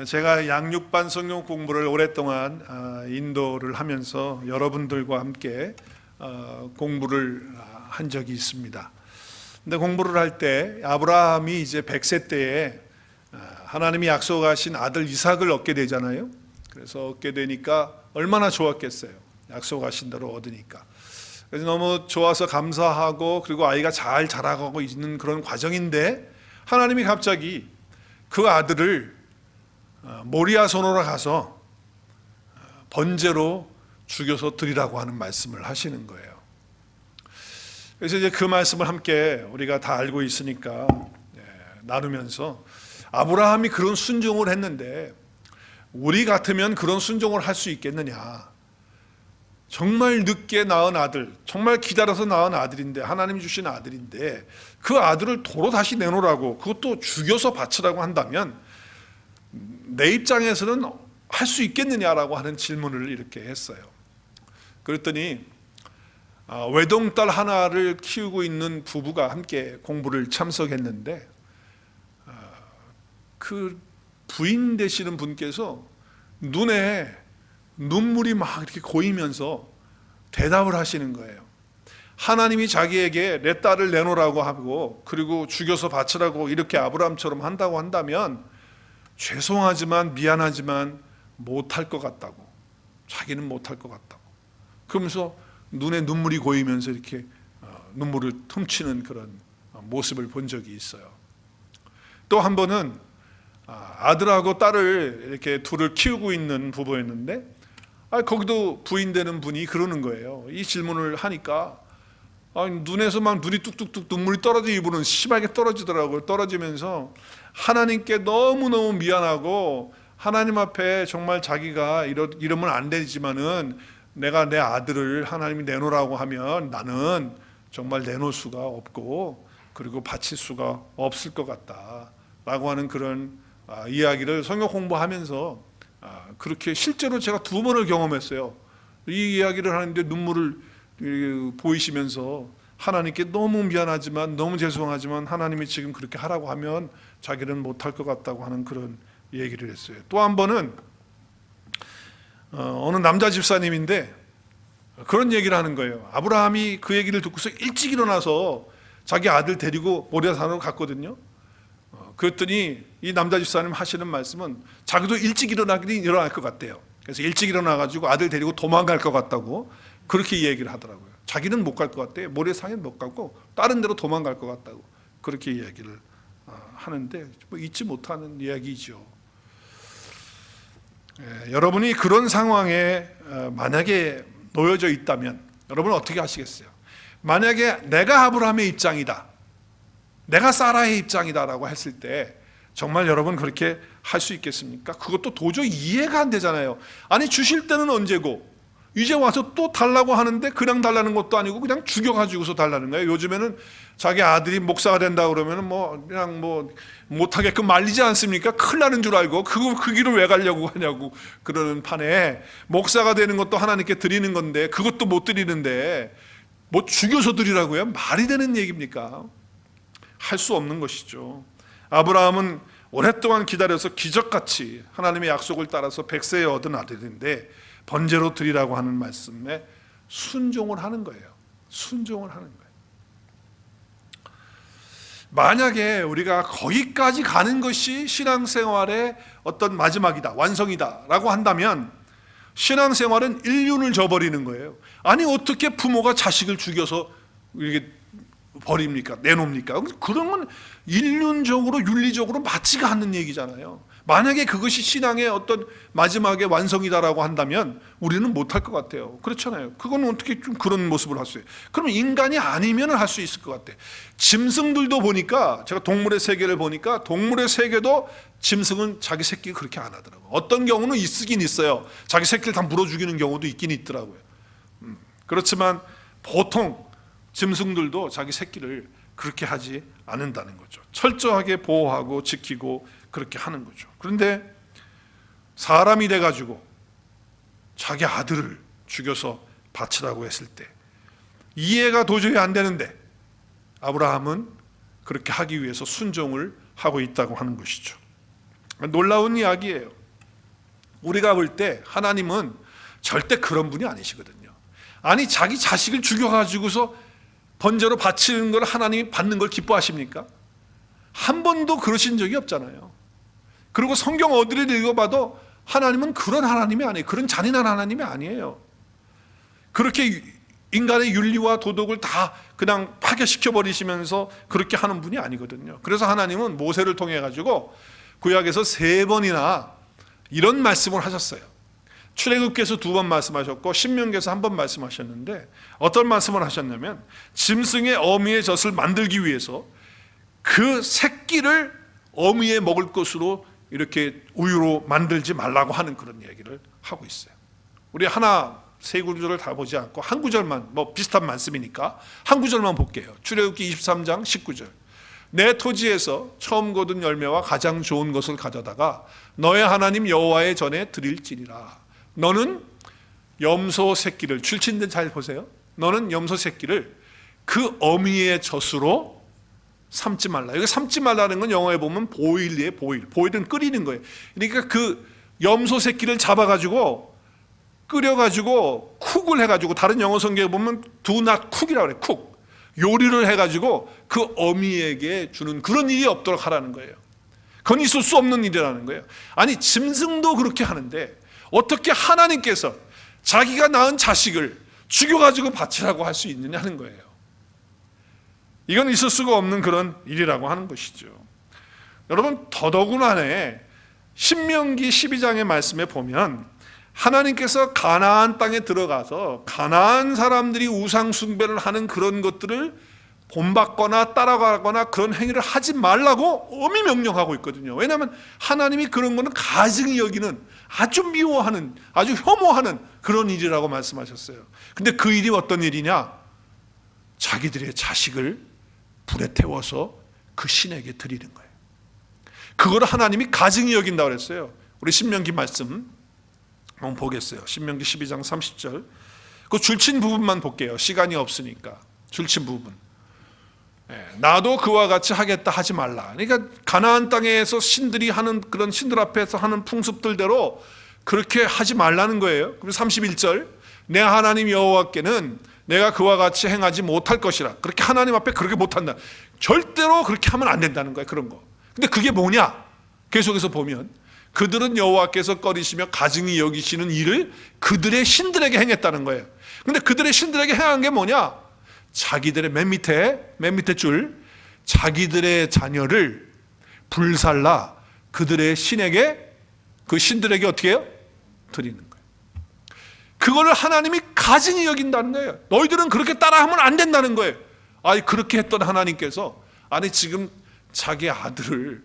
제가 양육반 성경 공부를 오랫동안 인도를 하면서 여러분들과 함께 공부를 한 적이 있습니다. 근데 공부를 할 때 아브라함이 이제 100세 때에 하나님이 약속하신 아들 이삭을 얻게 되잖아요. 그래서 얻게 되니까 얼마나 좋았겠어요. 약속하신 대로 얻으니까. 그래서 너무 좋아서 감사하고, 그리고 아이가 잘 자라가고 있는 그런 과정인데 하나님이 갑자기 그 아들을 모리아 소노로 가서 번제로 죽여서 드리라고 하는 말씀을 하시는 거예요. 그래서 이제 그 말씀을 함께 우리가 다 알고 있으니까 나누면서, 아브라함이 그런 순종을 했는데 우리 같으면 그런 순종을 할 수 있겠느냐. 정말 늦게 낳은 아들, 정말 기다려서 낳은 아들인데, 하나님이 주신 아들인데 그 아들을 도로 다시 내놓으라고, 그것도 죽여서 바치라고 한다면 내 입장에서는 할 수 있겠느냐라고 하는 질문을 이렇게 했어요. 그랬더니 외동딸 하나를 키우고 있는 부부가 함께 공부를 참석했는데, 그 부인 되시는 분께서 눈에 눈물이 막 이렇게 고이면서 대답을 하시는 거예요. 하나님이 자기에게 내 딸을 내놓으라고 하고, 그리고 죽여서 바치라고 이렇게 아브라함처럼 한다고 한다면 죄송하지만 미안하지만 못할 것 같다고, 자기는 못할 것 같다고, 그러면서 눈에 눈물이 고이면서 이렇게 눈물을 훔치는 그런 모습을 본 적이 있어요. 또 한 번은 아들하고 딸을 이렇게 둘을 키우고 있는 부부였는데, 거기도 부인 되는 분이 그러는 거예요. 이 질문을 하니까 눈에서 막 눈이 뚝뚝뚝 눈물이 떨어져, 이분은 심하게 떨어지더라고요. 떨어지면서 하나님께 너무너무 미안하고, 하나님 앞에 정말 자기가 이러면 안 되지만은 내가 내 아들을 하나님이 내놓으라고 하면 나는 정말 내놓을 수가 없고, 그리고 바칠 수가 없을 것 같다 라고 하는 그런 이야기를 성경 공부하면서 그렇게 실제로 제가 2번을 경험했어요. 이 이야기를 하는데 눈물을 보이시면서 하나님께 너무 미안하지만, 너무 죄송하지만 하나님이 지금 그렇게 하라고 하면 자기는 못할 것 같다고 하는 그런 얘기를 했어요. 또 한 번은 어느 남자 집사님인데 그런 얘기를 하는 거예요. 아브라함이 그 얘기를 듣고서 일찍 일어나서 자기 아들 데리고 모리아산으로 갔거든요. 그랬더니 이 남자 집사님 하시는 말씀은 자기도 일찍 일어날 것 같대요. 그래서 일찍 일어나가지고 아들 데리고 도망갈 것 같다고 그렇게 얘기를 하더라고요. 자기는 못 갈 것 같대. 모리아산에는 못 가고 다른 데로 도망갈 것 같다고 그렇게 이야기를 하는데, 뭐 잊지 못하는 이야기죠. 여러분이 그런 상황에 만약에 놓여져 있다면 여러분은 어떻게 하시겠어요? 만약에 내가 아브라함의 입장이다, 내가 사라의 입장이다라고 했을 때 정말 여러분 그렇게 할 수 있겠습니까? 그것도 도저히 이해가 안 되잖아요. 아니, 주실 때는 언제고 이제 와서 또 달라고 하는데 그냥 달라는 것도 아니고 그냥 죽여가지고서 달라는 거예요. 요즘에는 자기 아들이 목사가 된다 그러면 그냥 못하게끔 말리지 않습니까? 큰일 나는 줄 알고 그 길을 왜 가려고 하냐고 그러는 판에, 목사가 되는 것도 하나님께 드리는 건데 그것도 못 드리는데 뭐 죽여서 드리라고요? 말이 되는 얘기입니까? 할 수 없는 것이죠. 아브라함은 오랫동안 기다려서 기적같이 하나님의 약속을 따라서 100세에 얻은 아들인데 번제로 드리라고 하는 말씀에 순종을 하는 거예요. 순종을 하는 거예요. 만약에 우리가 거기까지 가는 것이 신앙생활의 어떤 마지막이다, 완성이다 라고 한다면 신앙생활은 인륜을 저버리는 거예요. 아니, 어떻게 부모가 자식을 죽여서 이렇게 버립니까? 내놓습니까? 그런 건 인륜적으로 윤리적으로 맞지가 않는 얘기잖아요. 만약에 그것이 신앙의 어떤 마지막의 완성이다라고 한다면 우리는 못할 것 같아요. 그렇잖아요. 그건 어떻게 좀 그런 모습을 할 수 있어요? 그러면 인간이 아니면 할 수 있을 것 같아요. 짐승들도 보니까, 제가 동물의 세계를 보니까 동물의 세계도 짐승은 자기 새끼를 그렇게 안 하더라고요. 어떤 경우는 있긴 있어요. 자기 새끼를 다 물어 죽이는 경우도 있긴 있더라고요. 그렇지만 보통 짐승들도 자기 새끼를 그렇게 하지 않는다는 거죠. 철저하게 보호하고 지키고 그렇게 하는 거죠. 그런데 사람이 돼가지고 자기 아들을 죽여서 바치라고 했을 때 이해가 도저히 안 되는데 아브라함은 그렇게 하기 위해서 순종을 하고 있다고 하는 것이죠. 놀라운 이야기예요. 우리가 볼 때 하나님은 절대 그런 분이 아니시거든요. 아니, 자기 자식을 죽여가지고서 번제로 바치는 걸 하나님이 받는 걸 기뻐하십니까? 한 번도 그러신 적이 없잖아요. 그리고 성경 어디를 읽어봐도 하나님은 그런 하나님이 아니에요. 그런 잔인한 하나님이 아니에요. 그렇게 인간의 윤리와 도덕을 다 그냥 파괴시켜 버리시면서 그렇게 하는 분이 아니거든요. 그래서 하나님은 모세를 통해 가지고 구약에서 3번이나 이런 말씀을 하셨어요. 출애굽기에서 2번 말씀하셨고 신명기에서 1번 말씀하셨는데, 어떤 말씀을 하셨냐면 짐승의 어미의 젖을 만들기 위해서 그 새끼를 어미에 먹을 것으로 이렇게 우유로 만들지 말라고 하는 그런 얘기를 하고 있어요. 우리 하나 세 구절을 다 보지 않고 한 구절만, 뭐 비슷한 말씀이니까 한 구절만 볼게요. 출애굽기 23장 19절. 내 토지에서 처음 거둔 열매와 가장 좋은 것을 가져다가 너의 하나님 여호와의 전에 드릴지니라. 너는 염소 새끼를, 출친들 잘 보세요. 너는 염소 새끼를 그 어미의 젖으로 삶지 말라. 여기 삶지 말라는 건 영어에 보면 보일이에요. 보일은 끓이는 거예요. 그러니까 그 염소 새끼를 잡아가지고 끓여가지고 쿡을 해가지고, 다른 영어 성경에 보면 do not cook이라고 그래요. 쿡. 요리를 해가지고 그 어미에게 주는 그런 일이 없도록 하라는 거예요. 그건 있을 수 없는 일이라는 거예요. 아니, 짐승도 그렇게 하는데 어떻게 하나님께서 자기가 낳은 자식을 죽여가지고 바치라고 할 수 있느냐는 거예요. 이건 있을 수가 없는 그런 일이라고 하는 것이죠. 여러분, 더더군다나 신명기 12장의 말씀에 보면 하나님께서 가나안 땅에 들어가서 가나안 사람들이 우상 숭배를 하는 그런 것들을 본받거나 따라가거나 그런 행위를 하지 말라고 엄히 명령하고 있거든요. 왜냐하면 하나님이 그런 거는 가증히 여기는, 아주 미워하는, 아주 혐오하는 그런 일이라고 말씀하셨어요. 근데 그 일이 어떤 일이냐? 자기들의 자식을 불에 태워서 그 신에게 드리는 거예요. 그거를 하나님이 가증히 여긴다고 그랬어요. 우리 신명기 말씀 한번 보겠어요. 신명기 12장 30절. 그 줄친 부분만 볼게요. 시간이 없으니까. 줄친 부분. 나도 그와 같이 하겠다 하지 말라. 그러니까 가나안 땅에서 신들이 하는, 그런 신들 앞에서 하는 풍습들대로 그렇게 하지 말라는 거예요. 그리고 31절. 내 하나님 여호와께는 내가 그와 같이 행하지 못할 것이라. 그렇게 하나님 앞에 그렇게 못한다. 절대로 그렇게 하면 안 된다는 거예요. 그런 거. 근데 그게 뭐냐? 계속해서 보면 그들은 여호와께서 꺼리시며 가증히 여기시는 일을 그들의 신들에게 행했다는 거예요. 근데 그들의 신들에게 행한 게 뭐냐? 자기들의 맨 밑에 줄, 자기들의 자녀를 불살라 그들의 신에게, 그 신들에게 어떻게 해요? 드리는 거예요. 그거를 하나님이 가증히 여긴다는 거예요. 너희들은 그렇게 따라하면 안 된다는 거예요. 아니, 그렇게 했던 하나님께서, 아니, 지금 자기 아들을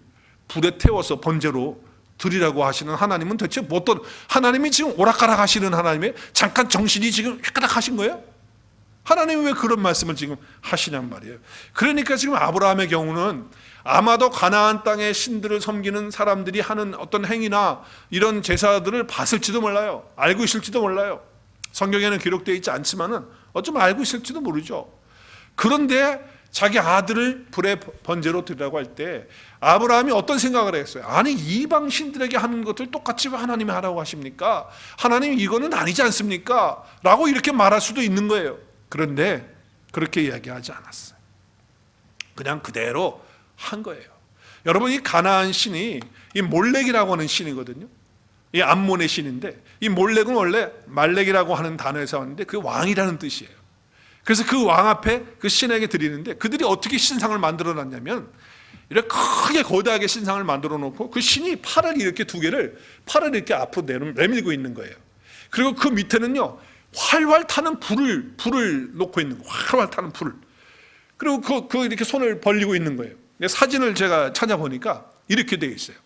불에 태워서 번제로 드리라고 하시는 하나님은 대체 어떤 하나님이, 지금 오락가락 하시는 하나님의 잠깐 정신이 지금 휘까닥 하신 거예요? 하나님이 왜 그런 말씀을 지금 하시냔 말이에요. 그러니까 지금 아브라함의 경우는 아마도 가나안 땅의 신들을 섬기는 사람들이 하는 어떤 행위나 이런 제사들을 봤을지도 몰라요. 알고 있을지도 몰라요. 성경에는 기록되어 있지 않지만은 어쩌면 알고 있을지도 모르죠. 그런데 자기 아들을 불의 번제로 드리라고 할 때 아브라함이 어떤 생각을 했어요? 아니, 이방 신들에게 하는 것들 똑같이 왜 하나님이 하라고 하십니까? 하나님, 이거는 아니지 않습니까? 라고 이렇게 말할 수도 있는 거예요. 그런데 그렇게 이야기하지 않았어요. 그냥 그대로 한 거예요. 여러분, 이 가나안 신이 이 몰렉이라고 하는 신이거든요. 이 암몬의 신인데, 이 몰렉은 원래 말렉이라고 하는 단어에서 왔는데 그 왕이라는 뜻이에요. 그래서 그 왕 앞에 그 신에게 드리는데, 그들이 어떻게 신상을 만들어 놨냐면 이렇게 크게 거대하게 신상을 만들어 놓고 그 신이 팔을 이렇게 두 개를, 팔을 이렇게 앞으로 내밀고 있는 거예요. 그리고 그 밑에는요, 활활 타는 불을 놓고 있는 거예요. 활활 타는 불. 그리고 그 이렇게 손을 벌리고 있는 거예요. 사진을 제가 찾아보니까 이렇게 되어 있어요.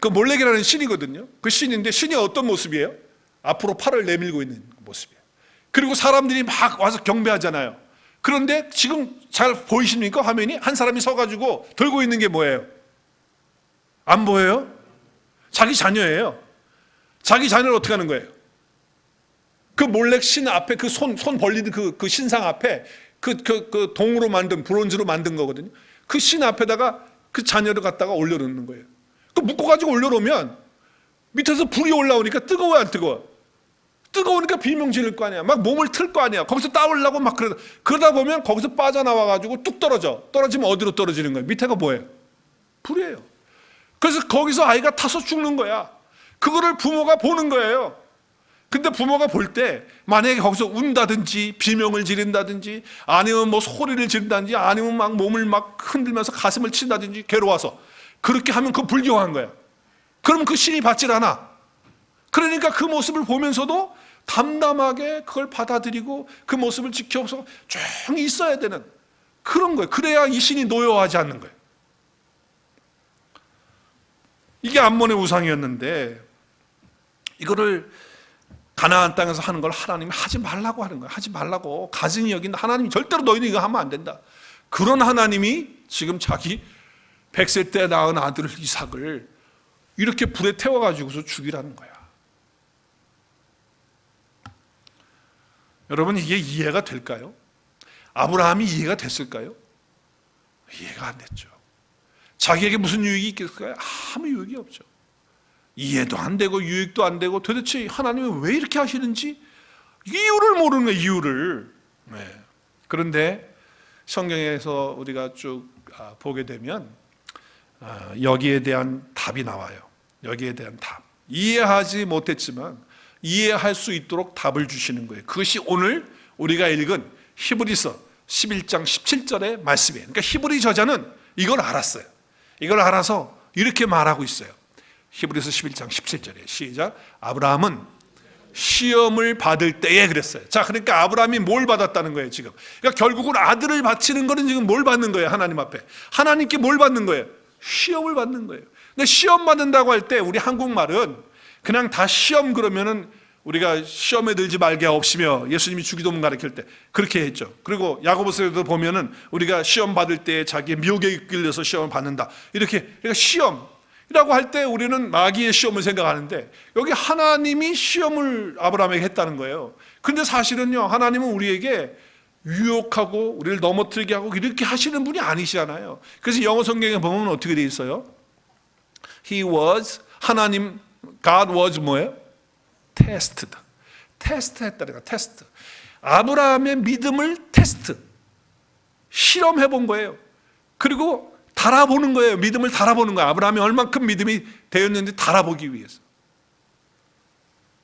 그 몰렉이라는 신이거든요. 그 신인데, 신이 어떤 모습이에요? 앞으로 팔을 내밀고 있는 모습이에요. 그리고 사람들이 막 와서 경배하잖아요. 그런데 지금 잘 보이십니까? 화면이 한 사람이 서가지고 들고 있는 게 뭐예요? 안 보여요? 자기 자녀예요. 자기 자녀를 어떻게 하는 거예요? 그 몰렉 신 앞에 그 손 벌리는 그 신상 앞에 그 동으로 만든, 브론즈로 만든 거거든요. 그 신 앞에다가 그 자녀를 갖다가 올려놓는 거예요. 그 묶어가지고 올려놓으면 밑에서 불이 올라오니까 뜨거워 안 뜨거워? 뜨거우니까 비명 지를 거 아니야. 막 몸을 틀 거 아니야. 거기서 따오려고 막 그러다 보면 거기서 빠져나와가지고 뚝 떨어져. 떨어지면 어디로 떨어지는 거야? 밑에가 뭐예요? 불이에요. 그래서 거기서 아이가 타서 죽는 거야. 그거를 부모가 보는 거예요. 근데 부모가 볼 때 만약에 거기서 운다든지 비명을 지른다든지 아니면 뭐 소리를 지른다든지 아니면 막 몸을 막 흔들면서 가슴을 친다든지 괴로워서 그렇게 하면 그 불경한 거야. 그럼 그 신이 받질 않아. 그러니까 그 모습을 보면서도 담담하게 그걸 받아들이고 그 모습을 지켜서 조용히 있어야 되는 그런 거예요. 그래야 이 신이 노여워하지 않는 거예요. 이게 암몬의 우상이었는데 이거를 가나안 땅에서 하는 걸 하나님이 하지 말라고 하는 거예요. 하지 말라고. 가증히 여긴 하나님이 절대로 너희는 이거 하면 안 된다. 그런 하나님이 지금 자기 100세 때 낳은 아들 이삭을 이렇게 불에 태워가지고서 죽이라는 거야. 여러분, 이게 이해가 될까요? 아브라함이 이해가 됐을까요? 이해가 안 됐죠. 자기에게 무슨 유익이 있겠을까요? 아무 유익이 없죠. 이해도 안 되고 유익도 안 되고 도대체 하나님은 왜 이렇게 하시는지 이유를 모르는 거예요. 이유를. 네. 그런데 성경에서 우리가 쭉 보게 되면 여기에 대한 답이 나와요. 여기에 대한 답. 이해하지 못했지만 이해할 수 있도록 답을 주시는 거예요. 그것이 오늘 우리가 읽은 히브리서 11장 17절의 말씀이에요. 그러니까 히브리 저자는 이걸 알았어요. 이걸 알아서 이렇게 말하고 있어요. 히브리서 11장 17절에 시작. 아브라함은 시험을 받을 때에 그랬어요. 자, 그러니까 아브라함이 뭘 받았다는 거예요 지금. 그러니까 결국은 아들을 바치는 거는 지금 뭘 받는 거예요? 하나님 앞에. 하나님께 뭘 받는 거예요? 시험을 받는 거예요. 근데 시험 받는다고 할 때 우리 한국말은 그냥 다 시험 그러면은 우리가 시험에 들지 말게 하옵시며 예수님이 주기도문 가르칠 때 그렇게 했죠. 그리고 야고보서에도 보면은 우리가 시험 받을 때 자기의 미혹에 이끌려서 시험을 받는다. 이렇게. 그러니까 시험이라고 할 때 우리는 마귀의 시험을 생각하는데 여기 하나님이 시험을 아브라함에게 했다는 거예요. 근데 사실은요, 하나님은 우리에게 유혹하고 우리를 넘어뜨리게 하고 이렇게 하시는 분이 아니시잖아요. 그래서 영어 성경에 보면 어떻게 돼 있어요? God was 뭐예요? tested. 테스트 했다니까, 테스트. 아브라함의 믿음을 테스트. 실험해 본 거예요. 그리고 달아보는 거예요. 믿음을 달아보는 거예요. 아브라함이 얼만큼 믿음이 되었는지 달아보기 위해서.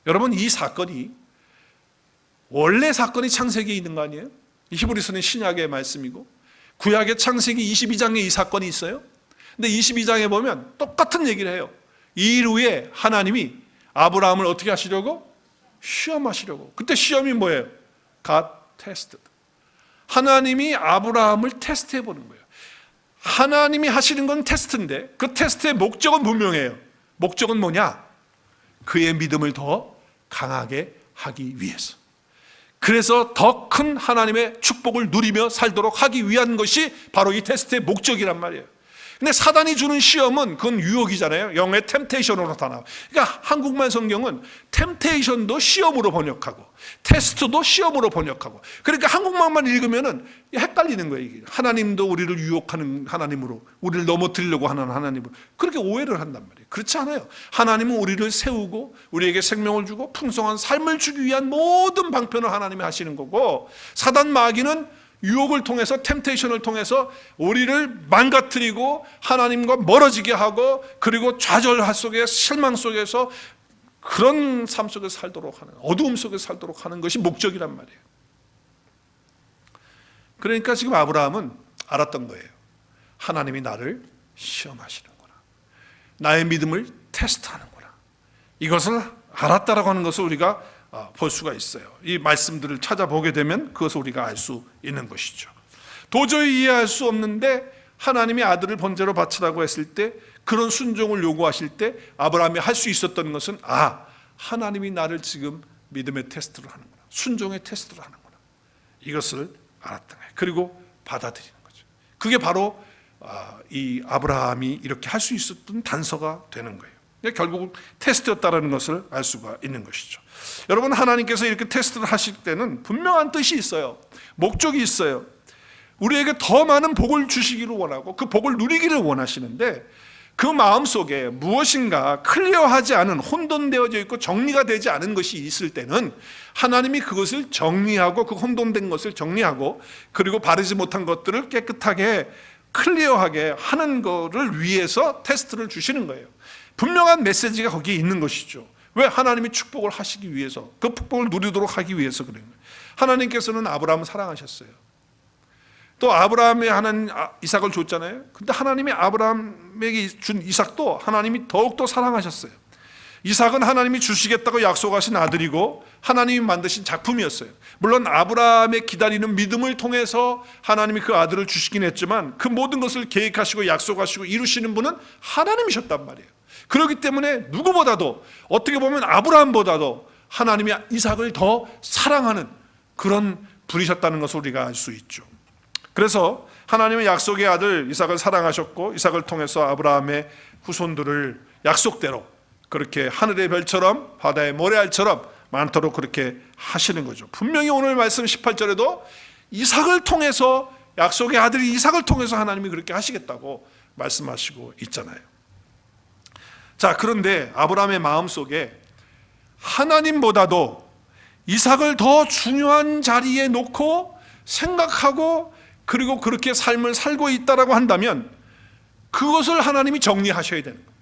여러분, 이 사건이 원래 사건이 창세기에 있는 거 아니에요? 히브리서는 신약의 말씀이고 구약의 창세기 22장에 이 사건이 있어요. 근데 22장에 보면 똑같은 얘기를 해요. 이 일 후에 하나님이 아브라함을 어떻게 하시려고? 시험하시려고. 그때 시험이 뭐예요? God tested. 하나님이 아브라함을 테스트해 보는 거예요. 하나님이 하시는 건 테스트인데 그 테스트의 목적은 분명해요. 목적은 뭐냐? 그의 믿음을 더 강하게 하기 위해서. 그래서 더 큰 하나님의 축복을 누리며 살도록 하기 위한 것이 바로 이 테스트의 목적이란 말이에요. 근데 사단이 주는 시험은 그건 유혹이잖아요. 영어의 템테이션으로 나타나요. 그러니까 한국말 성경은 템테이션도 시험으로 번역하고 테스트도 시험으로 번역하고, 그러니까 한국말만 읽으면은 헷갈리는 거예요. 이게. 하나님도 우리를 유혹하는 하나님으로, 우리를 넘어뜨리려고 하는 하나님으로 그렇게 오해를 한단 말이에요. 그렇지 않아요. 하나님은 우리를 세우고 우리에게 생명을 주고 풍성한 삶을 주기 위한 모든 방편을 하나님이 하시는 거고, 사단 마귀는 유혹을 통해서, 템테이션을 통해서 우리를 망가뜨리고 하나님과 멀어지게 하고, 그리고 좌절 속에, 실망 속에서 그런 삶 속에 살도록 하는, 어두움 속에 살도록 하는 것이 목적이란 말이에요. 그러니까 지금 아브라함은 알았던 거예요. 하나님이 나를 시험하시는구나, 나의 믿음을 테스트하는구나. 이것을 알았다라고 하는 것을 우리가 볼 수가 있어요. 이 말씀들을 찾아보게 되면 그것을 우리가 알 수 있는 것이죠. 도저히 이해할 수 없는데 하나님이 아들을 번제로 바치라고 했을 때, 그런 순종을 요구하실 때 아브라함이 할 수 있었던 것은, 하나님이 나를 지금 믿음의 테스트를 하는구나, 순종의 테스트를 하는구나, 이것을 알았던 거예요. 그리고 받아들이는 거죠. 그게 바로 이 아브라함이 이렇게 할 수 있었던 단서가 되는 거예요. 결국 테스트였다는 것을 알 수가 있는 것이죠. 여러분, 하나님께서 이렇게 테스트를 하실 때는 분명한 뜻이 있어요. 목적이 있어요. 우리에게 더 많은 복을 주시기를 원하고 그 복을 누리기를 원하시는데, 그 마음속에 무엇인가 클리어하지 않은, 혼돈되어져 있고 정리가 되지 않은 것이 있을 때는 하나님이 그것을 정리하고, 그 혼돈된 것을 정리하고, 그리고 바르지 못한 것들을 깨끗하게 클리어하게 하는 것을 위해서 테스트를 주시는 거예요. 분명한 메시지가 거기에 있는 것이죠. 왜? 하나님이 축복을 하시기 위해서, 그 축복을 누리도록 하기 위해서 그런 거예요. 하나님께서는 아브라함을 사랑하셨어요. 또 아브라함이 이삭을 줬잖아요. 근데 하나님이 아브라함에게 준 이삭도 하나님이 더욱더 사랑하셨어요. 이삭은 하나님이 주시겠다고 약속하신 아들이고 하나님이 만드신 작품이었어요. 물론 아브라함의 기다리는 믿음을 통해서 하나님이 그 아들을 주시긴 했지만 그 모든 것을 계획하시고 약속하시고 이루시는 분은 하나님이셨단 말이에요. 그렇기 때문에 누구보다도, 어떻게 보면 아브라함보다도 하나님이 이삭을 더 사랑하는 그런 분이셨다는 것을 우리가 알 수 있죠. 그래서 하나님은 약속의 아들 이삭을 사랑하셨고, 이삭을 통해서 아브라함의 후손들을 약속대로 그렇게 하늘의 별처럼 바다의 모래알처럼 많도록 그렇게 하시는 거죠. 분명히 오늘 말씀 18절에도 이삭을 통해서, 약속의 아들 이삭을 통해서 하나님이 그렇게 하시겠다고 말씀하시고 있잖아요. 자, 그런데 아브라함의 마음속에 하나님보다도 이삭을 더 중요한 자리에 놓고 생각하고, 그리고 그렇게 삶을 살고 있다라고 한다면 그것을 하나님이 정리하셔야 되는 거예요.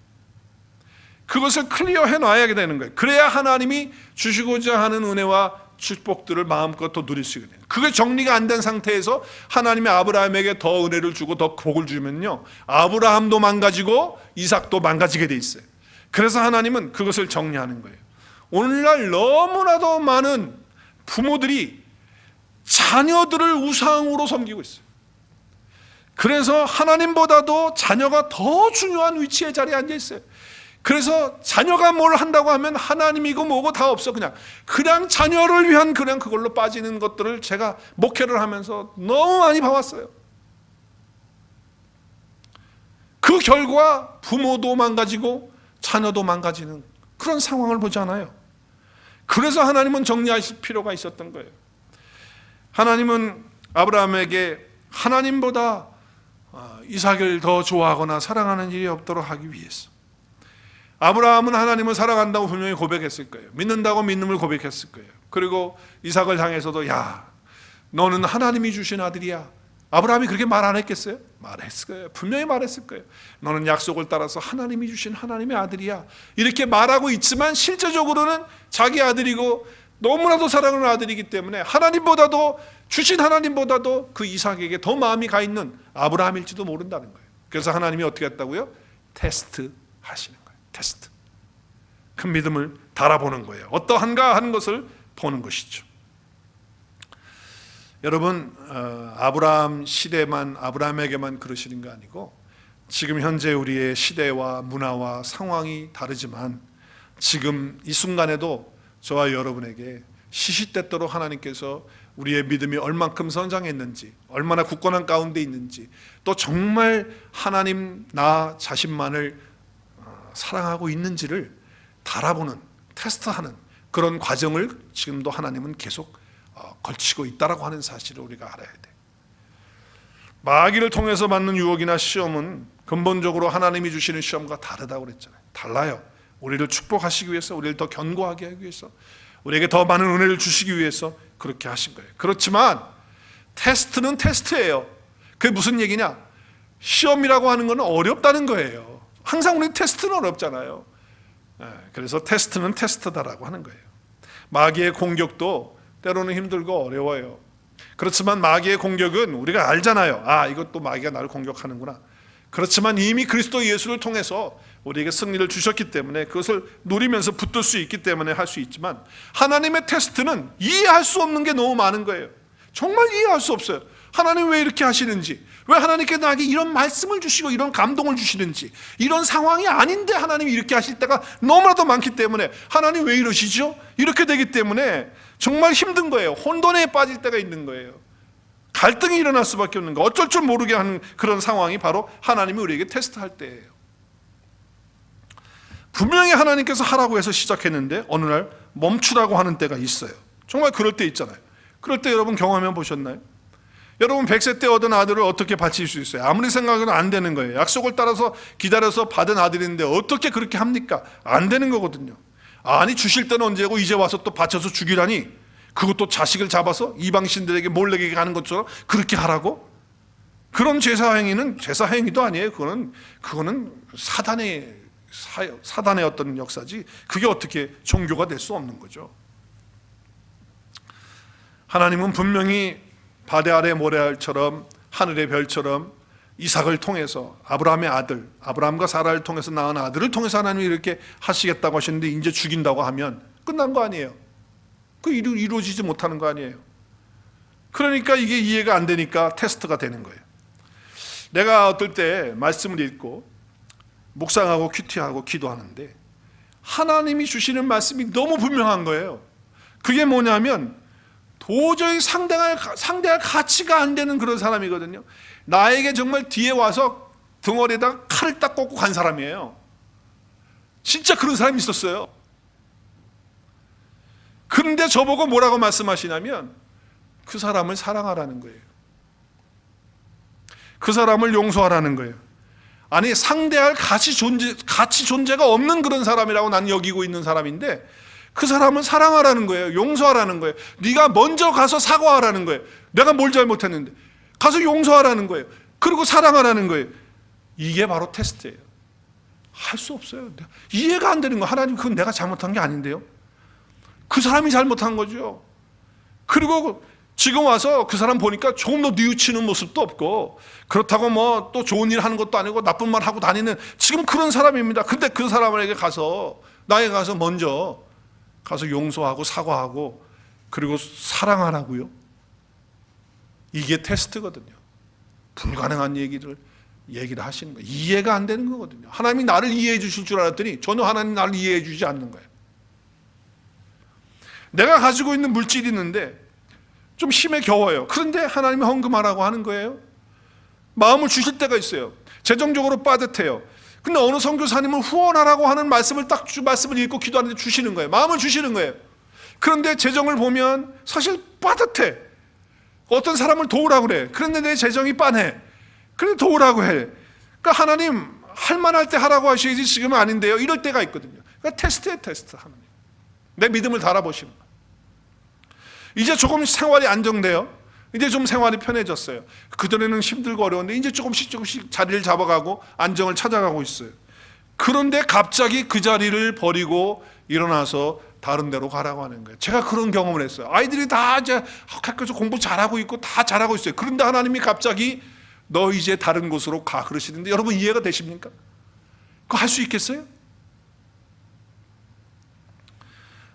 그것을 클리어해 놔야 되는 거예요. 그래야 하나님이 주시고자 하는 은혜와 축복들을 마음껏 더 누릴 수 있게 돼요. 그게 정리가 안 된 상태에서 하나님이 아브라함에게 더 은혜를 주고 더 복을 주면요, 아브라함도 망가지고 이삭도 망가지게 돼 있어요. 그래서 하나님은 그것을 정리하는 거예요. 오늘날 너무나도 많은 부모들이 자녀들을 우상으로 섬기고 있어요. 그래서 하나님보다도 자녀가 더 중요한 위치의 자리에 앉아 있어요. 그래서 자녀가 뭘 한다고 하면 하나님이고 뭐고 다 없어. 그냥 자녀를 위한 그냥 그걸로 빠지는 것들을 제가 목회를 하면서 너무 많이 봐왔어요. 그 결과 부모도 망가지고 자녀도 망가지는 그런 상황을 보잖아요. 그래서 하나님은 정리하실 필요가 있었던 거예요. 하나님은 아브라함에게 하나님보다 이삭을 더 좋아하거나 사랑하는 일이 없도록 하기 위해서, 아브라함은 하나님을 사랑한다고 분명히 고백했을 거예요. 믿는다고 믿음을 고백했을 거예요. 그리고 이삭을 향해서도 야, 너는 하나님이 주신 아들이야. 아브라함이 그렇게 말 안 했겠어요? 말했을 거예요. 분명히 말했을 거예요. 너는 약속을 따라서 하나님이 주신 하나님의 아들이야. 이렇게 말하고 있지만 실제적으로는 자기 아들이고 너무나도 사랑하는 아들이기 때문에 하나님보다도, 주신 하나님보다도 그 이삭에게 더 마음이 가 있는 아브라함일지도 모른다는 거예요. 그래서 하나님이 어떻게 했다고요? 테스트 하시는 거예요. 테스트. 그 믿음을 달아보는 거예요. 어떠한가 하는 것을 보는 것이죠. 여러분, 아브라함 시대만, 아브라함에게만 그러시는 거 아니고 지금 현재 우리의 시대와 문화와 상황이 다르지만 지금 이 순간에도 저와 여러분에게 시시때때로 하나님께서 우리의 믿음이 얼만큼 성장했는지, 얼마나 굳건한 가운데 있는지, 또 정말 하나님 나 자신만을 사랑하고 있는지를 달아보는, 테스트하는 그런 과정을 지금도 하나님은 계속 걸치고 있다라고 하는 사실을 우리가 알아야 돼. 마귀를 통해서 받는 유혹이나 시험은 근본적으로 하나님이 주시는 시험과 다르다고 그랬잖아요. 달라요. 우리를 축복하시기 위해서, 우리를 더 견고하게 하기 위해서, 우리에게 더 많은 은혜를 주시기 위해서 그렇게 하신 거예요. 그렇지만 테스트는 테스트예요. 그게 무슨 얘기냐? 시험이라고 하는 건 어렵다는 거예요. 항상 우리 테스트는 어렵잖아요. 그래서 테스트는 테스트다라고 하는 거예요. 마귀의 공격도 때로는 힘들고 어려워요. 그렇지만 마귀의 공격은 우리가 알잖아요. 아, 이것도 마귀가 나를 공격하는구나. 그렇지만 이미 그리스도 예수를 통해서 우리에게 승리를 주셨기 때문에 그것을 누리면서 붙들 수 있기 때문에 할 수 있지만, 하나님의 테스트는 이해할 수 없는 게 너무 많은 거예요. 정말 이해할 수 없어요. 하나님 왜 이렇게 하시는지, 왜 하나님께 나에게 이런 말씀을 주시고 이런 감동을 주시는지, 이런 상황이 아닌데 하나님이 이렇게 하실 때가 너무나도 많기 때문에 하나님 왜 이러시죠? 이렇게 되기 때문에 정말 힘든 거예요. 혼돈에 빠질 때가 있는 거예요. 갈등이 일어날 수밖에 없는 거, 어쩔 줄 모르게 하는 그런 상황이 바로 하나님이 우리에게 테스트할 때예요. 분명히 하나님께서 하라고 해서 시작했는데 어느 날 멈추라고 하는 때가 있어요. 정말 그럴 때 있잖아요. 그럴 때 여러분 경험해 보셨나요? 여러분 100세 때 얻은 아들을 어떻게 바칠 수 있어요? 아무리 생각해도 안 되는 거예요. 약속을 따라서 기다려서 받은 아들인데 어떻게 그렇게 합니까? 안 되는 거거든요. 아니 주실 때는 언제고 이제 와서 또 바쳐서 죽이라니, 그것도 자식을 잡아서 이방신들에게 몰래 가는 것처럼 그렇게 하라고? 그런 제사 행위도 아니에요. 그거는 사단의 어떤 역사지, 그게 어떻게 종교가 될 수 없는 거죠. 하나님은 분명히 바다 아래 모래알처럼 하늘의 별처럼 이삭을 통해서 아브라함의 아들, 아브라함과 사라를 통해서 낳은 아들을 통해서 하나님이 이렇게 하시겠다고 하시는데 이제 죽인다고 하면 끝난 거 아니에요. 그 이루어지지 못하는 거 아니에요. 그러니까 이게 이해가 안 되니까 테스트가 되는 거예요. 내가 어떨 때 말씀을 읽고 묵상하고 큐티하고 기도하는데 하나님이 주시는 말씀이 너무 분명한 거예요. 그게 뭐냐면 도저히 상대할 가치가 안 되는 그런 사람이거든요. 나에게 정말 뒤에 와서 등어리에다가 칼을 딱 꽂고 간 사람이에요. 진짜 그런 사람이 있었어요. 그런데 저보고 뭐라고 말씀하시냐면 그 사람을 사랑하라는 거예요. 그 사람을 용서하라는 거예요. 아니 상대할 가치 존재가 없는 그런 사람이라고 난 여기고 있는 사람인데 그 사람은 사랑하라는 거예요. 용서하라는 거예요. 네가 먼저 가서 사과하라는 거예요. 내가 뭘 잘못했는데 가서 용서하라는 거예요. 그리고 사랑하라는 거예요. 이게 바로 테스트예요. 할 수 없어요. 이해가 안 되는 거예요. 하나님 그건 내가 잘못한 게 아닌데요. 그 사람이 잘못한 거죠. 그리고 지금 와서 그 사람 보니까 조금 더 뉘우치는 모습도 없고 그렇다고 뭐 또 좋은 일 하는 것도 아니고 나쁜 말 하고 다니는 지금 그런 사람입니다. 근데 그 사람에게 나에게 가서 먼저 가서 용서하고 사과하고 그리고 사랑하라고요. 이게 테스트거든요. 불가능한 얘기를 하시는 거예요. 이해가 안 되는 거거든요. 하나님이 나를 이해해 주실 줄 알았더니 전혀 하나님 나를 이해해 주지 않는 거예요. 내가 가지고 있는 물질이 있는데 좀 힘에 겨워요. 그런데 하나님이 헌금하라고 하는 거예요. 마음을 주실 때가 있어요. 재정적으로 빠듯해요. 근데 어느 선교사님은 후원하라고 하는 말씀을 말씀을 읽고 기도하는데 주시는 거예요. 마음을 주시는 거예요. 그런데 재정을 보면 사실 빠듯해. 어떤 사람을 도우라고 그래. 그런데 내 재정이 빤해. 그런데 도우라고 해. 그러니까 하나님 할 만할 때 하라고 하셔야지 지금은 아닌데요. 이럴 때가 있거든요. 그러니까 테스트예요, 테스트. 하나님. 내 믿음을 달아보시는 거예요. 이제 조금 생활이 안정돼요. 이제 좀 생활이 편해졌어요. 그전에는 힘들고 어려운데 이제 조금씩 자리를 잡아가고 안정을 찾아가고 있어요. 그런데 갑자기 그 자리를 버리고 일어나서 다른 데로 가라고 하는 거예요. 제가 그런 경험을 했어요. 아이들이 다 이제 학교에서 공부 잘하고 있고 다 잘하고 있어요. 그런데 하나님이 갑자기 너 이제 다른 곳으로 가 그러시는데 여러분 이해가 되십니까? 그거 할 수 있겠어요?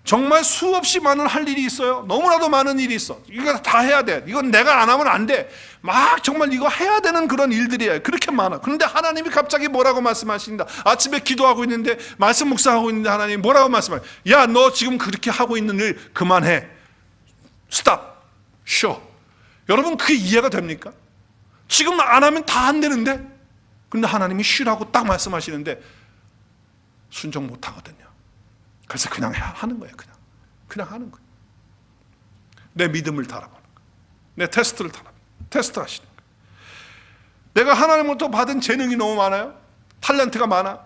정말 수없이 많은 할 일이 있어요. 너무나도 많은 일이 있어. 이거 다 해야 돼. 이건 내가 안 하면 안 돼. 막 정말 이거 해야 되는 그런 일들이에요. 그렇게 많아. 그런데 하나님이 갑자기 뭐라고 말씀하신다. 아침에 기도하고 있는데 말씀 묵상하고 있는데 하나님이 뭐라고 말씀하셔. 야, 너 지금 그렇게 하고 있는 일 그만해. 스탑. 쉬어. 여러분 그게 이해가 됩니까? 지금 안 하면 다 안 되는데. 근데 하나님이 쉬라고 딱 말씀하시는데 순종 못 하거든요. 그래서 그냥 하는 거예요. 그냥 하는 거예요. 내 믿음을 달아보는 거예요. 내 테스트를 테스트 하시는 거예요. 내가 하나님으로부터 받은 재능이 너무 많아요. 탤런트가 많아.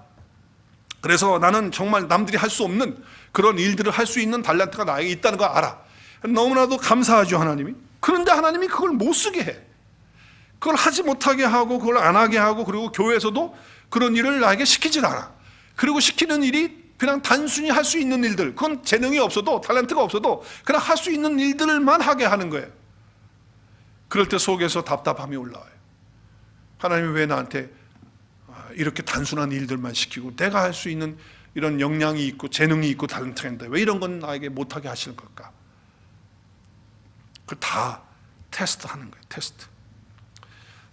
그래서 나는 정말 남들이 할 수 없는 그런 일들을 할 수 있는 탤런트가 나에게 있다는 거 알아. 너무나도 감사하죠, 하나님이. 그런데 하나님이 그걸 못 쓰게 해. 그걸 하지 못하게 하고 그걸 안 하게 하고 그리고 교회에서도 그런 일을 나에게 시키질 않아. 그리고 시키는 일이 그냥 단순히 할 수 있는 일들, 그건 재능이 없어도 탤런트가 없어도 그냥 할 수 있는 일들만 하게 하는 거예요. 그럴 때 속에서 답답함이 올라와요. 하나님이 왜 나한테 이렇게 단순한 일들만 시키고 내가 할 수 있는 이런 역량이 있고 재능이 있고 탤런트가 있는데 왜 이런 건 나에게 못하게 하시는 걸까? 그 다 테스트하는 거예요. 테스트.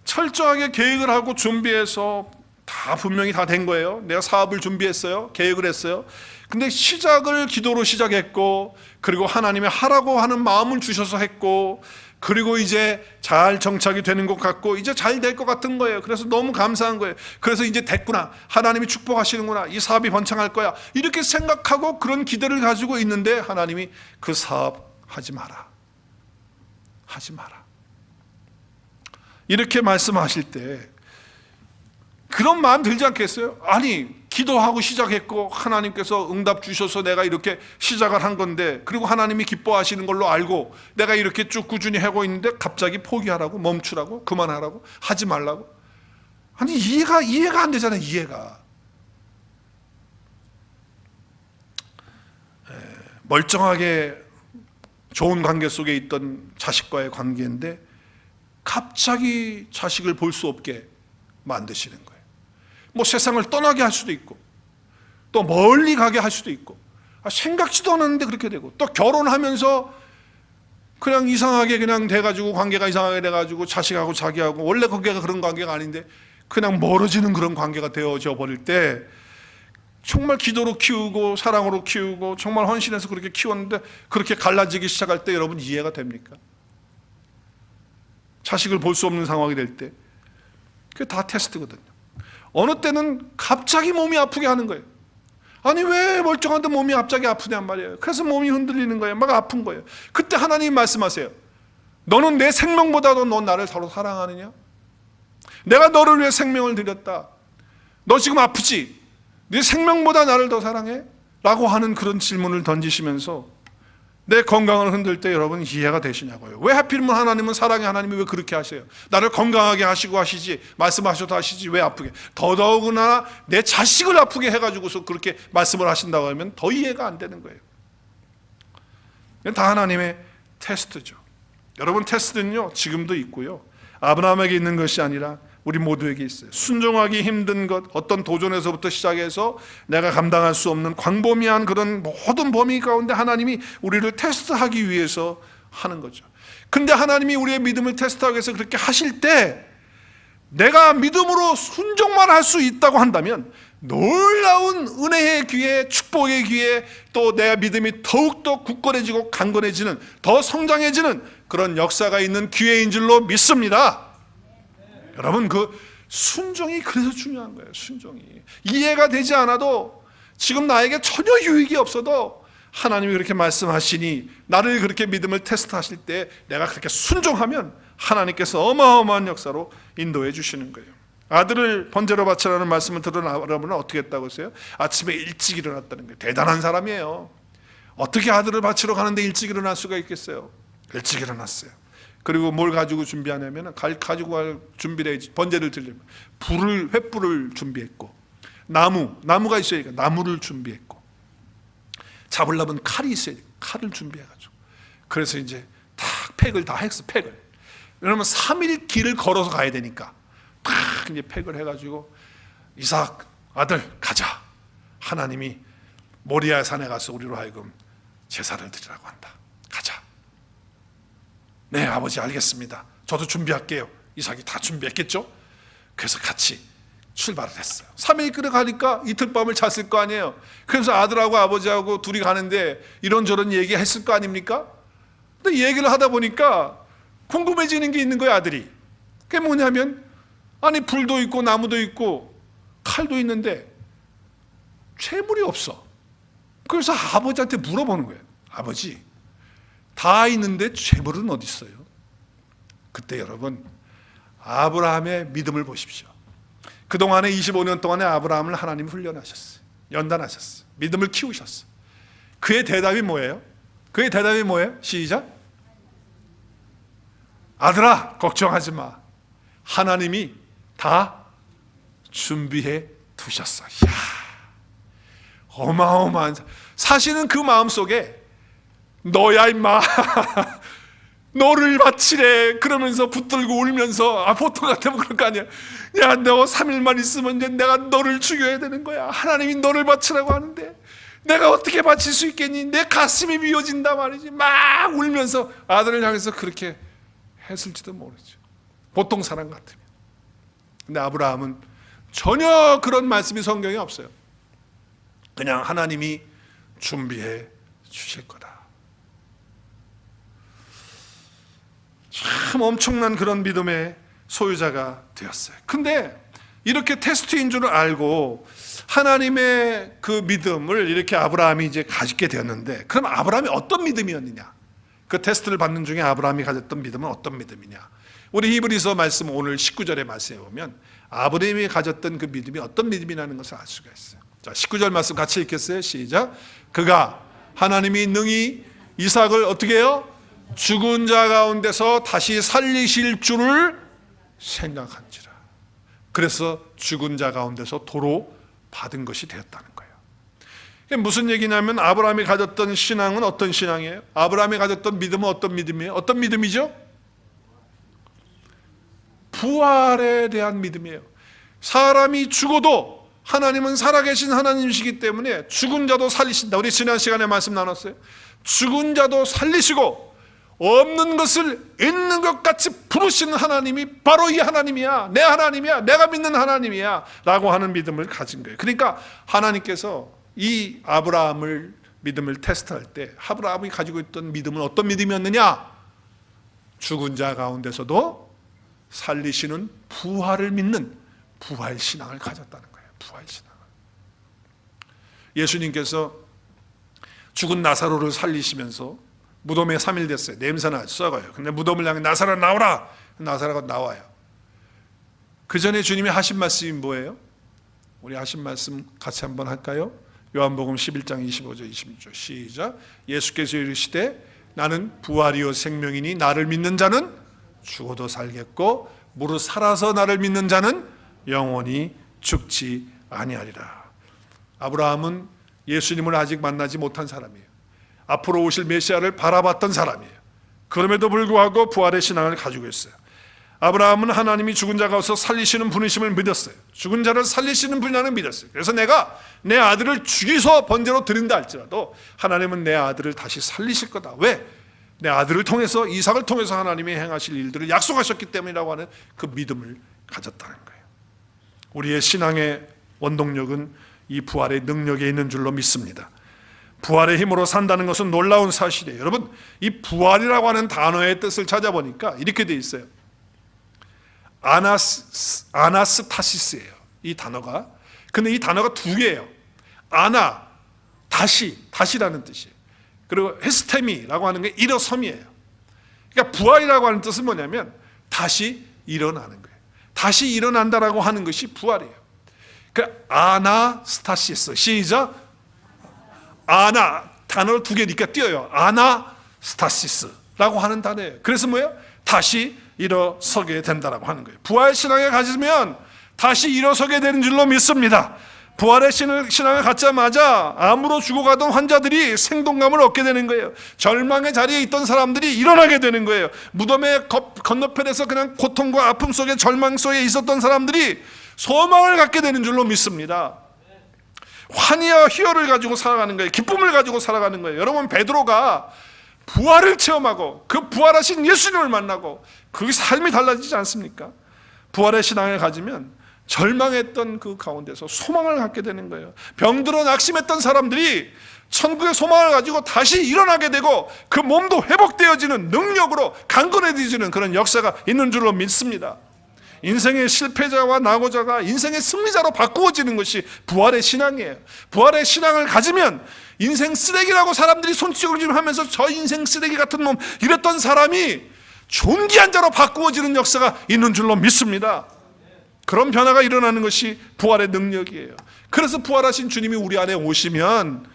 철저하게 계획을 하고 준비해서 다 분명히 다 된 거예요. 내가 사업을 준비했어요. 계획을 했어요. 근데 시작을 기도로 시작했고 그리고 하나님의 하라고 하는 마음을 주셔서 했고 그리고 이제 잘 정착이 되는 것 같고 이제 잘 될 것 같은 거예요. 그래서 너무 감사한 거예요. 그래서 이제 됐구나. 하나님이 축복하시는구나. 이 사업이 번창할 거야. 이렇게 생각하고 그런 기대를 가지고 있는데 하나님이 그 사업 하지 마라. 하지 마라. 이렇게 말씀하실 때 그런 마음 들지 않겠어요? 아니, 기도하고 시작했고 하나님께서 응답 주셔서 내가 이렇게 시작을 한 건데, 그리고 하나님이 기뻐하시는 걸로 알고 내가 이렇게 쭉 꾸준히 하고 있는데 갑자기 포기하라고, 멈추라고, 그만하라고, 하지 말라고. 아니, 이해가 안 되잖아요. 이해가. 멀쩡하게 좋은 관계 속에 있던 자식과의 관계인데 갑자기 자식을 볼 수 없게 만드시는 거예요. 뭐 세상을 떠나게 할 수도 있고, 또 멀리 가게 할 수도 있고, 생각지도 않았는데 그렇게 되고, 또 결혼하면서 그냥 이상하게 그냥 돼가지고, 관계가 이상하게 돼가지고 자식하고 자기하고 원래 관계가 그런 관계가 아닌데 그냥 멀어지는 그런 관계가 되어져 버릴 때, 정말 기도로 키우고 사랑으로 키우고 정말 헌신해서 그렇게 키웠는데 그렇게 갈라지기 시작할 때 여러분 이해가 됩니까? 자식을 볼 수 없는 상황이 될 때 그게 다 테스트거든요. 어느 때는 갑자기 몸이 아프게 하는 거예요. 아니, 왜 멀쩡한데 몸이 갑자기 아프냔 말이에요. 그래서 몸이 흔들리는 거예요. 막 아픈 거예요. 그때 하나님 말씀하세요. 너는 내 생명보다도 넌 나를 서로 사랑하느냐? 내가 너를 위해 생명을 드렸다. 너 지금 아프지? 네 생명보다 나를 더 사랑해? 라고 하는 그런 질문을 던지시면서 내 건강을 흔들 때 여러분 이해가 되시냐고요. 왜 하필이면 하나님은, 사랑의 하나님이 왜 그렇게 하세요? 나를 건강하게 하시고 하시지, 말씀하셔도 하시지 왜 아프게, 더더구나 내 자식을 아프게 해가지고서 그렇게 말씀을 하신다고 하면 더 이해가 안 되는 거예요. 다 하나님의 테스트죠. 여러분, 테스트는요 지금도 있고요, 아브라함에게 있는 것이 아니라 우리 모두에게 있어요. 순종하기 힘든 것, 어떤 도전에서부터 시작해서 내가 감당할 수 없는 광범위한 그런 모든 범위 가운데 하나님이 우리를 테스트하기 위해서 하는 거죠. 근데 하나님이 우리의 믿음을 테스트하기 위해서 그렇게 하실 때 내가 믿음으로 순종만 할 수 있다고 한다면 놀라운 은혜의 기회, 축복의 기회, 또 내 믿음이 더욱더 굳건해지고 강건해지는, 더 성장해지는 그런 역사가 있는 기회인 줄로 믿습니다. 여러분, 그 순종이 그래서 중요한 거예요. 순종이 이해가 되지 않아도, 지금 나에게 전혀 유익이 없어도 하나님이 그렇게 말씀하시니 나를 그렇게 믿음을 테스트하실 때 내가 그렇게 순종하면 하나님께서 어마어마한 역사로 인도해 주시는 거예요. 아들을 번제로 바치라는 말씀을 들은 아브라함은 어떻게 했다고 했어요? 아침에 일찍 일어났다는 거예요. 대단한 사람이에요. 어떻게 아들을 바치러 가는데 일찍 일어날 수가 있겠어요? 일찍 일어났어요. 그리고 뭘 가지고 준비하냐면, 가지고 갈 준비를 해야지. 번제를 드리려면 횃불을 준비했고, 나무가 있어야 되니까 나무를 준비했고, 잡으려면 칼이 있어야 되니까 칼을 준비해가지고, 그래서 이제 딱 팩을 다 했어. 팩을. 왜냐면 3일 길을 걸어서 가야 되니까 딱 이제 팩을 해가지고, 이삭 아들 가자. 하나님이 모리아 산에 가서 우리로 하여금 제사를 드리라고 한다. 가자. 네, 아버지 알겠습니다. 저도 준비할게요. 이삭이 다 준비했겠죠? 그래서 같이 출발을 했어요. 3일 끌어가니까 이틀 밤을 잤을 거 아니에요. 그래서 아들하고 아버지하고 둘이 가는데 이런저런 얘기했을 거 아닙니까? 근데 얘기를 하다 보니까 궁금해지는 게 있는 거예요, 아들이. 그게 뭐냐면, 아니 불도 있고 나무도 있고 칼도 있는데 재물이 없어. 그래서 아버지한테 물어보는 거예요. 아버지, 다 있는데 재물은 어디 있어요? 그때 여러분, 아브라함의 믿음을 보십시오. 그동안에 25년 동안에 아브라함을 하나님이 훈련하셨어요. 연단하셨어요. 믿음을 키우셨어요. 그의 대답이 뭐예요? 그의 대답이 뭐예요? 시작. 아들아, 걱정하지 마. 하나님이 다 준비해 두셨어. 이야, 어마어마한. 사실은 그 마음속에 너야 임마 너를 바치래 그러면서 붙들고 울면서, 보통 같으면 그럴 거 아니야. 야, 너 3일만 있으면 이제 내가 너를 죽여야 되는 거야. 하나님이 너를 바치라고 하는데 내가 어떻게 바칠 수 있겠니? 내 가슴이 미어진다 말이지. 막 울면서 아들을 향해서 그렇게 했을지도 모르죠, 보통 사람 같으면. 근데 아브라함은 전혀 그런 말씀이 성경에 없어요. 그냥 하나님이 준비해 주실 거다. 참 엄청난 그런 믿음의 소유자가 되었어요. 근데 이렇게 테스트인 줄 알고 하나님의 그 믿음을 이렇게 아브라함이 이제 가지게 되었는데, 그럼 아브라함이 어떤 믿음이었느냐? 그 테스트를 받는 중에 아브라함이 가졌던 믿음은 어떤 믿음이냐? 우리 히브리서 말씀 오늘 19절의 말씀에 보면 아브라함이 가졌던 그 믿음이 어떤 믿음이라는 것을 알 수가 있어요. 자, 19절 말씀 같이 읽겠어요. 시작. 그가 하나님이 능히 이삭을 어떻게 해요? 죽은 자 가운데서 다시 살리실 줄을 생각한지라. 그래서 죽은 자 가운데서 도로 받은 것이 되었다는 거예요. 이게 무슨 얘기냐면 아브라함이 가졌던 신앙은 어떤 신앙이에요? 아브라함이 가졌던 믿음은 어떤 믿음이에요? 어떤 믿음이죠? 부활에 대한 믿음이에요. 사람이 죽어도 하나님은 살아계신 하나님이시기 때문에 죽은 자도 살리신다. 우리 지난 시간에 말씀 나눴어요. 죽은 자도 살리시고 없는 것을 있는 것 같이 부르시는 하나님이 바로 이 하나님이야. 내 하나님이야. 내가 믿는 하나님이야 라고 하는 믿음을 가진 거예요. 그러니까 하나님께서 이 아브라함을 믿음을 테스트할 때 아브라함이 가지고 있던 믿음은 어떤 믿음이었느냐? 죽은 자 가운데서도 살리시는 부활을 믿는 부활신앙을 가졌다는 거예요. 부활신앙을. 예수님께서 죽은 나사로를 살리시면서 무덤에 3일 됐어요. 냄새나 썩어요. 근데 무덤을 향해 나사로 나오라. 나사로가 나와요. 그 전에 주님이 하신 말씀이 뭐예요? 우리 하신 말씀 같이 한번 할까요? 요한복음 11장 25절 26절 시작. 예수께서 이르시되 나는 부활이요 생명이니 나를 믿는 자는 죽어도 살겠고 무릇 살아서 나를 믿는 자는 영원히 죽지 아니하리라. 아브라함은 예수님을 아직 만나지 못한 사람이에요. 앞으로 오실 메시아를 바라봤던 사람이에요. 그럼에도 불구하고 부활의 신앙을 가지고 있어요. 아브라함은 하나님이 죽은 자 가운데서 살리시는 분이심을 믿었어요. 죽은 자를 살리시는 분이라는 믿었어요. 그래서 내가 내 아들을 죽이서 번제로 드린다 할지라도 하나님은 내 아들을 다시 살리실 거다. 왜? 내 아들을 통해서 이삭을 통해서 하나님이 행하실 일들을 약속하셨기 때문이라고 하는 그 믿음을 가졌다는 거예요. 우리의 신앙의 원동력은 이 부활의 능력에 있는 줄로 믿습니다. 부활의 힘으로 산다는 것은 놀라운 사실이에요. 여러분, 이 부활이라고 하는 단어의 뜻을 찾아보니까 이렇게 돼 있어요. 아나스타시스예요. 이 단어가. 근데 이 단어가 두 개예요. 아나, 다시라는 뜻이에요. 그리고 헤스테미라고 하는 게 일어섬이에요. 그러니까 부활이라고 하는 뜻은 뭐냐면 다시 일어나는 거예요. 다시 일어난다라고 하는 것이 부활이에요. 그러니까 아나스타시스. 시작. 아나, 단어를 두 개니까 띄어요. 아나스타시스라고 하는 단어예요. 그래서 뭐예요? 다시 일어서게 된다라고 하는 거예요. 부활 신앙에 가지면 다시 일어서게 되는 줄로 믿습니다. 부활의 신앙을 갖자마자 암으로 죽어가던 환자들이 생동감을 얻게 되는 거예요. 절망의 자리에 있던 사람들이 일어나게 되는 거예요. 무덤의 건너편에서 그냥 고통과 아픔 속에 절망 속에 있었던 사람들이 소망을 갖게 되는 줄로 믿습니다. 환희와 희열을 가지고 살아가는 거예요. 기쁨을 가지고 살아가는 거예요. 여러분, 베드로가 부활을 체험하고 그 부활하신 예수님을 만나고 그 삶이 달라지지 않습니까? 부활의 신앙을 가지면 절망했던 그 가운데서 소망을 갖게 되는 거예요. 병들어 낙심했던 사람들이 천국의 소망을 가지고 다시 일어나게 되고 그 몸도 회복되어지는 능력으로 강건해지는 그런 역사가 있는 줄로 믿습니다. 인생의 실패자와 낙오자가 인생의 승리자로 바꾸어지는 것이 부활의 신앙이에요. 부활의 신앙을 가지면 인생 쓰레기라고 사람들이 손찌검질 하면서 저 인생 쓰레기 같은 놈 이랬던 사람이 존귀한 자로 바꾸어지는 역사가 있는 줄로 믿습니다. 그런 변화가 일어나는 것이 부활의 능력이에요. 그래서 부활하신 주님이 우리 안에 오시면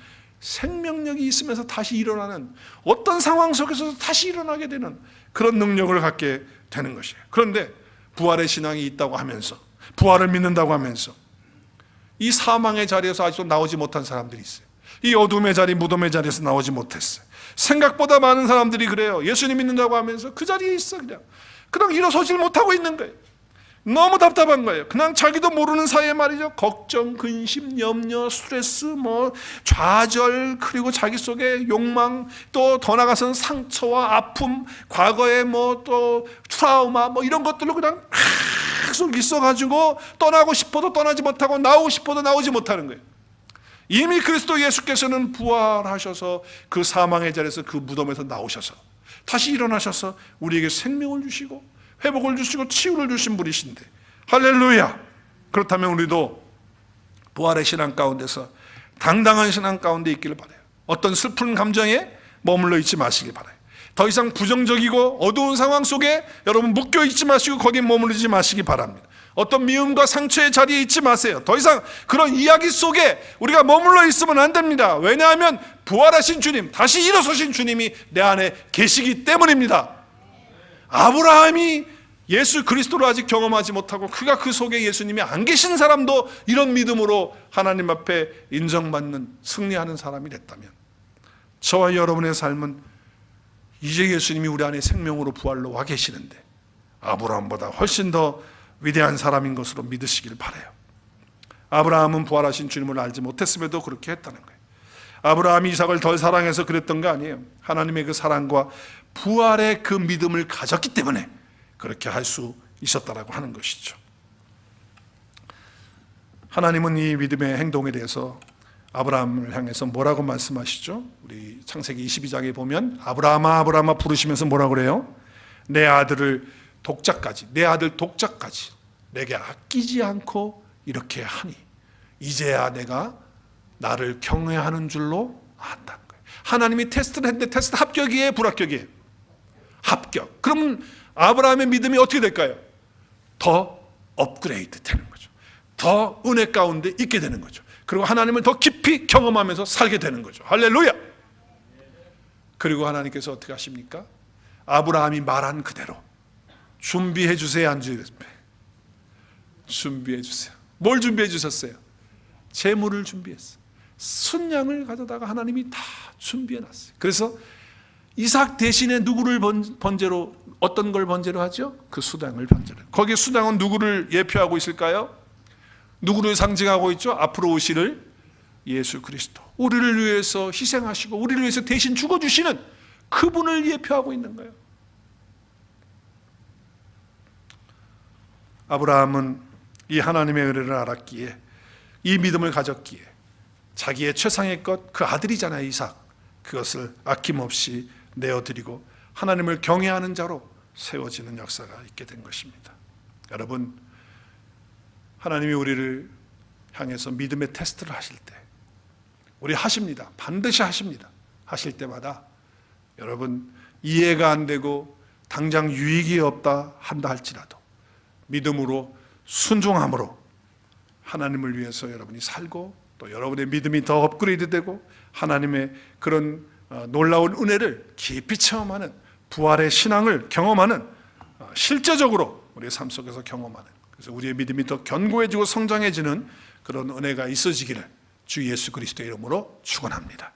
생명력이 있으면서 다시 일어나는, 어떤 상황 속에서도 다시 일어나게 되는 그런 능력을 갖게 되는 것이에요. 그런데 부활의 신앙이 있다고 하면서, 부활을 믿는다고 하면서 이 사망의 자리에서 아직도 나오지 못한 사람들이 있어요. 이 어둠의 자리, 무덤의 자리에서 나오지 못했어요. 생각보다 많은 사람들이 그래요. 예수님 믿는다고 하면서 그 자리에 있어. 그냥 일어서질 못하고 있는 거예요. 너무 답답한 거예요. 그냥 자기도 모르는 사이에 말이죠. 걱정, 근심, 염려, 스트레스, 좌절, 그리고 자기 속에 욕망, 또 더 나아가서는 상처와 아픔, 과거의 또 트라우마, 이런 것들로 그냥 계속 있어가지고 떠나고 싶어도 떠나지 못하고 나오고 싶어도 나오지 못하는 거예요. 이미 그리스도 예수께서는 부활하셔서 그 사망의 자리에서 그 무덤에서 나오셔서 다시 일어나셔서 우리에게 생명을 주시고 회복을 주시고 치유를 주신 분이신데, 할렐루야. 그렇다면 우리도 부활의 신앙 가운데서 당당한 신앙 가운데 있기를 바라요. 어떤 슬픈 감정에 머물러 있지 마시길 바라요. 더 이상 부정적이고 어두운 상황 속에 여러분 묶여 있지 마시고 거기에 머무르지 마시기 바랍니다. 어떤 미움과 상처의 자리에 있지 마세요. 더 이상 그런 이야기 속에 우리가 머물러 있으면 안 됩니다. 왜냐하면 부활하신 주님, 다시 일어서신 주님이 내 안에 계시기 때문입니다. 아브라함이 예수 그리스도를 아직 경험하지 못하고 그가 그 속에 예수님이 안 계신 사람도 이런 믿음으로 하나님 앞에 인정받는, 승리하는 사람이 됐다면, 저와 여러분의 삶은 이제 예수님이 우리 안에 생명으로 부활로 와 계시는데 아브라함보다 훨씬 더 위대한 사람인 것으로 믿으시길 바라요. 아브라함은 부활하신 주님을 알지 못했음에도 그렇게 했다는 거예요. 아브라함이 이삭을 덜 사랑해서 그랬던 거 아니에요. 하나님의 그 사랑과 부활의 그 믿음을 가졌기 때문에 그렇게 할 수 있었다라고 하는 것이죠. 하나님은 이 믿음의 행동에 대해서 아브라함을 향해서 뭐라고 말씀하시죠? 우리 창세기 22장에 보면 아브라함아 아브라함아 부르시면서 뭐라고 그래요? 내 아들 독자까지 내게 아끼지 않고 이렇게 하니 이제야 내가 나를 경외하는 줄로 안다는 거예요. 하나님이 테스트를 했는데 테스트 합격이에요, 불합격이에요? 합격. 그러면 아브라함의 믿음이 어떻게 될까요? 더 업그레이드 되는 거죠. 더 은혜 가운데 있게 되는 거죠. 그리고 하나님을 더 깊이 경험하면서 살게 되는 거죠. 할렐루야. 그리고 하나님께서 어떻게 하십니까? 아브라함이 말한 그대로 준비해 주세요, 안 주세요? 준비해 주세요. 뭘 준비해 주셨어요? 재물을 준비했어요. 순양을 가져다가 하나님이 다 준비해 놨어요. 그래서 이삭 대신에 누구를 번제로, 어떤 걸 번제로 하죠? 그 수당을 번제로. 거기 수당은 누구를 예표하고 있을까요? 누구를 상징하고 있죠? 앞으로 오실 예수 그리스도. 우리를 위해서 희생하시고 우리를 위해서 대신 죽어주시는 그분을 예표하고 있는 거예요. 아브라함은 이 하나님의 은혜를 알았기에, 이 믿음을 가졌기에 자기의 최상의 것, 그 아들이잖아요, 이삭, 그것을 아낌없이 내어드리고 하나님을 경외하는 자로 세워지는 역사가 있게 된 것입니다. 여러분, 하나님이 우리를 향해서 믿음의 테스트를 하실 때 우리 하십니다. 반드시 하십니다. 하실 때마다 여러분, 이해가 안 되고 당장 유익이 없다 한다 할지라도 믿음으로, 순종함으로 하나님을 위해서 여러분이 살고 또 여러분의 믿음이 더 업그레이드 되고 하나님의 그런 놀라운 은혜를 깊이 체험하는, 부활의 신앙을 경험하는, 실제적으로 우리의 삶 속에서 경험하는, 그래서 우리의 믿음이 더 견고해지고 성장해지는 그런 은혜가 있어지기를 주 예수 그리스도의 이름으로 축원합니다.